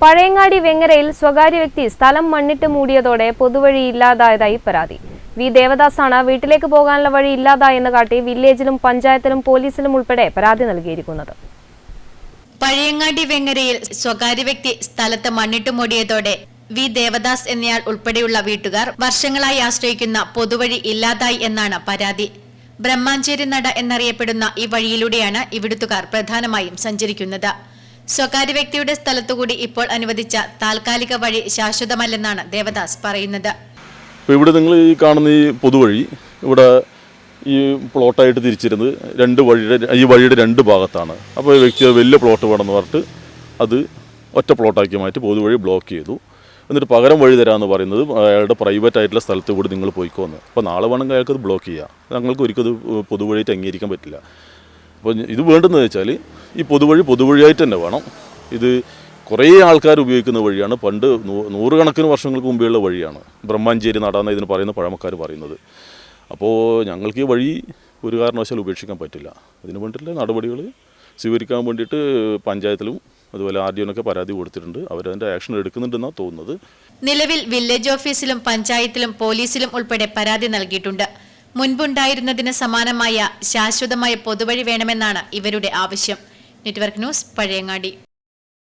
പഴയങ്ങാടി വെങ്ങരയിൽ സ്വകാര്യ വ്യക്തി സ്ഥലം മണ്ണിട്ട് മൂടിയതോടെ പൊതുവഴി ഇല്ലാതായതായി പരാതി. വി ദേവദാസാണ് വീട്ടിലേക്ക് പോകാനുള്ള വഴി ഇല്ലാതായെന്ന് കാട്ടി വില്ലേജിലും പഞ്ചായത്തിലും പോലീസിലും ഉൾപ്പെടെ പരാതി നൽകിയിരിക്കുന്നത്. പഴയങ്ങാടി വെങ്ങരയിൽ സ്വകാര്യ വ്യക്തി സ്ഥലത്ത് മണ്ണിട്ട് മൂടിയതോടെ വി ദേവദാസ് എന്നയാൾ ഉൾപ്പെടെയുള്ള വീട്ടുകാർ വർഷങ്ങളായി ആശ്രയിക്കുന്ന പൊതുവഴി ഇല്ലാതായി എന്നാണ് പരാതി. ബ്രഹ്മാഞ്ചേരി നട എന്നറിയപ്പെടുന്ന ഈ വഴിയിലൂടെയാണ് ഇവിടുത്തുകാർ പ്രധാനമായും സഞ്ചരിക്കുന്നത്. സ്വകാര്യ വ്യക്തിയുടെ സ്ഥലത്തുകൂടി ഇപ്പോൾ അനുവദിച്ച താൽക്കാലിക വഴി ശാശ്വതമല്ലെന്നാണ് ദേവദാസ് പറയുന്നത്. ഇവിടെ നിങ്ങൾ ഈ കാണുന്ന ഈ പൊതുവഴി ഇവിടെ ഈ പ്ലോട്ടായിട്ട് തിരിച്ചിരുന്നത് ഈ വഴിയുടെ രണ്ട് ഭാഗത്താണ്. അപ്പോൾ വ്യക്തി വലിയ പ്ലോട്ട് വേണമെന്ന് പറഞ്ഞിട്ട് അത് ഒറ്റ പ്ലോട്ടാക്കി മാറ്റി പൊതുവഴി ബ്ലോക്ക് ചെയ്തു. എന്നിട്ട് പകരം വഴി തരാമെന്ന് പറയുന്നത് അയാളുടെ പ്രൈവറ്റ് ആയിട്ടുള്ള സ്ഥലത്ത് കൂടി നിങ്ങൾ പോയിക്കോന്ന്. അപ്പോൾ നാളെ വേണമെങ്കിൽ അയാൾക്കത് ബ്ലോക്ക് ചെയ്യാം. ഞങ്ങൾക്ക് ഒരിക്കലും പൊതുവഴിയായിട്ട് അംഗീകരിക്കാൻ പറ്റില്ല. അപ്പോൾ ഇത് വേണ്ടതെന്ന് വെച്ചാൽ ഈ പൊതുവഴിയായിട്ട് തന്നെ വേണം. ഇത് കുറേ ആൾക്കാർ ഉപയോഗിക്കുന്ന വഴിയാണ്. പണ്ട് നൂറുകണക്കിന് വർഷങ്ങൾക്ക് മുമ്പേയുള്ള വഴിയാണ്. ബ്രഹ്മാഞ്ചേരി നടാന്ന് ഇതിന് പറയുന്ന പഴമക്കാർ പറയുന്നത്. അപ്പോൾ ഞങ്ങൾക്ക് ഈ വഴി ഒരു കാരണവശാലും ഉപേക്ഷിക്കാൻ പറ്റില്ല. അതിന് വേണ്ടിയിട്ടുള്ള നടപടികൾ സ്വീകരിക്കാൻ വേണ്ടിയിട്ട് പഞ്ചായത്തിലും അതുപോലെ RDOനൊക്കെ പരാതി കൊടുത്തിട്ടുണ്ട്. അവരതിൻ്റെ ആക്ഷൻ എടുക്കുന്നുണ്ടെന്നാണ് തോന്നുന്നത്. നിലവിൽ വില്ലേജ് ഓഫീസിലും പഞ്ചായത്തിലും പോലീസിലും ഉൾപ്പെടെ പരാതി നൽകിയിട്ടുണ്ട്. മുൻപുണ്ടായിരുന്നതിന് സമാനമായ ശാശ്വതമായ പൊതുവഴി വേണമെന്നാണ് ഇവരുടെ ആവശ്യം. Network news, Pazhayangadi.